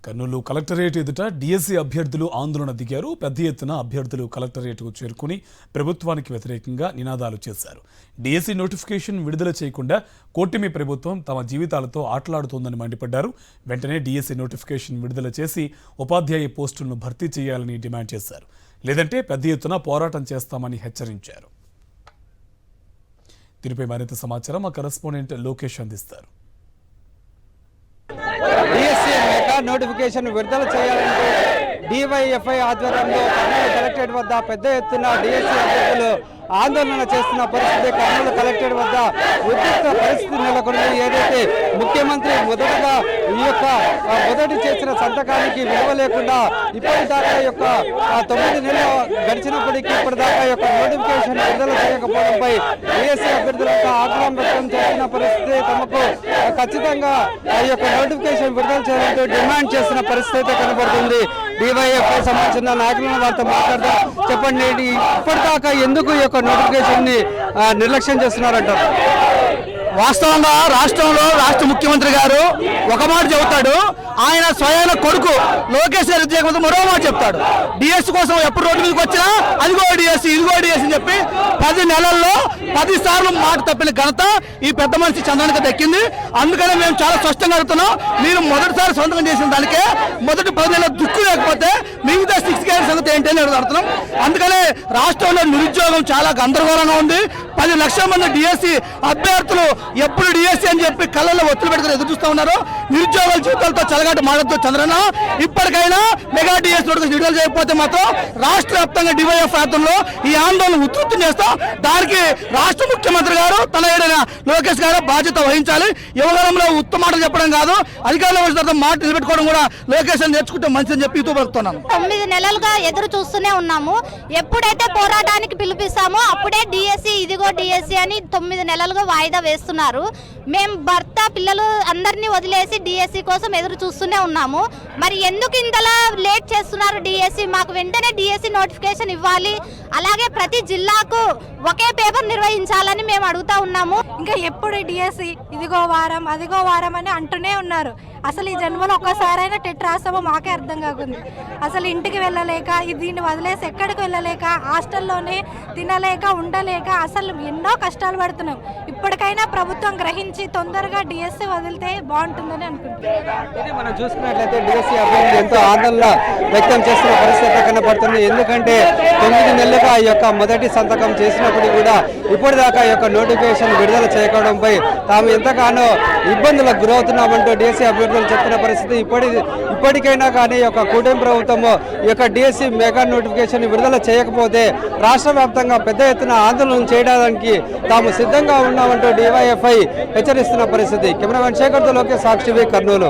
Kurnool collectorate ఎదుట DSC అభ్యర్థులు ఆందోళన దిగారు. పెద్ద ఎత్తున అభ్యర్థులు కలెక్టరేట్కు చేరుకుని ప్రభుత్వానికి వ్యతిరేకంగా నినాదాలు చేశారు. డిఎస్సి నోటిఫికేషన్ విడుదల చేయకుండా కూటమి ప్రభుత్వం తమ జీవితాలతో ఆటలాడుతోందని మండిపడ్డారు. వెంటనే డిఎస్సి నోటిఫికేషన్ విడుదల చేసి ఉపాధ్యాయ పోస్టులను భర్తీ చేయాలని డిమాండ్ చేశారు. లేదంటే పెద్ద ఎత్తున పోరాటం చేస్తామని హెచ్చరించారు. దీనిపై మరింత సమాచారం మా కరెస్పాండెంట్ లోకేష్ అందిస్తారు. డిఎస్సి మెగా నోటిఫికేషన్ విడుదల చేయాలంటూ డివైఎఫ్ఐ ఆధ్వర్యంలో కర్నూలు కలెక్టరేట్ వద్ద పెద్ద ఎత్తున డిఎస్సి అభ్యర్థులు ఆందోళన చేస్తున్న పరిస్థితి. కర్నూలు కలెక్టరేట్ వద్ద ఉద్రిక్త పరిస్థితి నెలకొంది. ఏదైతే ముఖ్యమంత్రి మొదటి చేసిన సంతకానికి విలువ లేకుండా ఇప్పటిదాకా 9 నెలలు గడిచినప్పటికీ ఇప్పటిదాకా నోటిఫికేషన్ విడుదల చేయకపోవడంపై డిఎస్సి అభ్యర్థులంతా ఆగ్రహం వ్యక్తం చేస్తున్న పరిస్థితి. తమకు ఖచ్చితంగా నోటిఫికేషన్ విడుదల చేయాలంటూ డిమాండ్ చేస్తున్న పరిస్థితి అయితే కనబడుతుంది. డివైఎఫ్ఐ సంబంధించిన నాయకులను వారితో మాట్లాడదాం. చెప్పండి, ఇప్పటిదాకా ఎందుకు ఈ నోటిఫికేషన్ ని నిర్లక్ష్యం చేస్తున్నారంటారు? వాస్తవంగా రాష్ట్ర ముఖ్యమంత్రి గారు ఒక మాట చెబుతాడు, ఆయన స్వయాన కొడుకు లోకేష్ గారు మరో మాట చెప్తాడు. డిఎస్సి కోసం ఎప్పుడు రోడ్డు మీదకి వచ్చినా అదిగో డిఎస్సి ఇదిగో డిఎస్సి అని చెప్పి 10 నెలల్లో 10 సార్లు మాట తప్పిన ఘనత ఈ పెద్ద మనిషి చంద్రానికి దక్కింది. అందుకనే మేము చాలా స్పష్టంగా అడుగుతున్నాం, మీరు మొదటిసారి సొంతం చేసిన దానికే మొదటి 10 నెలల దుక్కు లేకపోతే మిగతా 6 గ్యారెంటీ సంగతి ఏంటని అడుగుతున్నాం. అందుకనే రాష్ట్రంలో నిరుద్యోగం చాలా గందరగోళంగా ఉంది. 10 లక్షల మంది డిఎస్సి అభ్యర్థులు ఎప్పుడు డిఎస్సి అని చెప్పి కళ్ళల్లో ఒత్తులు పెట్టుకుని ఎదురు చూస్తూ ఉన్నారు. నిరుద్యోగుల జీవితాలతో చలగాట మాడద్దు చంద్రన్న. ఇప్పటికైనా మెగా డిఎస్సి నోటిఫికేషన్ విడుదల చేయకపోతే మాత్రం రాష్ట్ర వ్యాప్తంగా డివైఎఫ్ ప్రాంతంలో ఈ ఆందోళన ఉధృతం చేస్తాం. దానికి రాష్ట్ర ముఖ్యమంత్రి గారు తన ఏడైన లోకేష్ గారు బాధ్యత వహించాలి. యువగలంలో ఉత్తమ మాటలు చెప్పడం కాదు, అధికారంలో వచ్చిన తర్వాత మాట నిలబెట్టుకోవడం కూడా లోకేష్ నేర్చుకుంటే మంచిదని చెప్పి ఇతూ పలుకుతున్నాను. 9 నెలలుగా ఎదురు చూస్తూనే ఉన్నాము. ఎప్పుడైతే పోరాటానికి పిలిపిస్తామో అప్పుడే డిఎస్సి ఇదిగో డిఎస్సి అని 9 నెలలుగా వాయిదా వేస్తున్నారు. మేము భర్త పిల్లలు అందరినీ వదిలేసి డిఎస్సి కోసం ఎదురు చూస్తూనే ఉన్నాము. మరి ఎందుకు ఇంతలా లేట్ చేస్తున్నారు? డిఎస్సి మాకు వెంటనే డిఎస్సి నోటిఫికేషన్ ఇవ్వాలి. అలాగే ప్రతి జిల్లాకు ఒకే పేపర్ నిర్వహించాలని మేము అడుగుతా ఉన్నాము. ఇంకా ఎప్పుడు డిఎస్సి ఇదిగో వారం అదిగో వారం అని అంటూనే ఉన్నారు. అసలు ఈ జన్మలో ఒక్కసారైనా టెట్ రాస్తామో మాకే అర్థం కాకుంది. అసలు ఇంటికి వెళ్ళలేక దీన్ని వదిలేసి ఎక్కడికి వెళ్ళలేక హాస్టల్లోనే తినలేక ఉండలేక అసలు ఎన్నో కష్టాలు పడుతున్నాం. ఇప్పటికైనా ప్రభుత్వం గ్రహించి తొందరగా డిఎస్సి వదిలితే బాగుంటుందని అనుకుంటున్నాం. మనం చూసుకున్నట్లయితే డిఎస్సి అభ్యర్థులు ఎంతో ఆందోళన వ్యక్తం చేస్తున్న పరిస్థితి కనబడుతుంది. ఎందుకంటే 9 నెలలుగా మొదటి సంతకం చేసినప్పటికీ కూడా ఇప్పటిదాకా నోటిఫికేషన్ విడుదల చేయకపోవడంపై తాము ఎంతగానో ఇబ్బందులకు గురవుతున్నామంటూ డిఎస్సి అభ్యర్థులు చెప్తున్న పరిస్థితి. ఇప్పటికైనా కానీ కూటమి ప్రభుత్వము డిఎస్సి మెగా నోటిఫికేషన్ విడుదల చేయకపోతే రాష్ట్ర వ్యాప్తంగా పెద్ద ఎత్తున ఆందోళన చేయడానికి తాము సిద్ధంగా ఉన్నామంటూ డివైఎఫ్ఐ హెచ్చరిస్తున్న పరిస్థితి. కెమెరామెన్ శేఖర్తో లోకేష్, సాక్షి, కర్నూలు.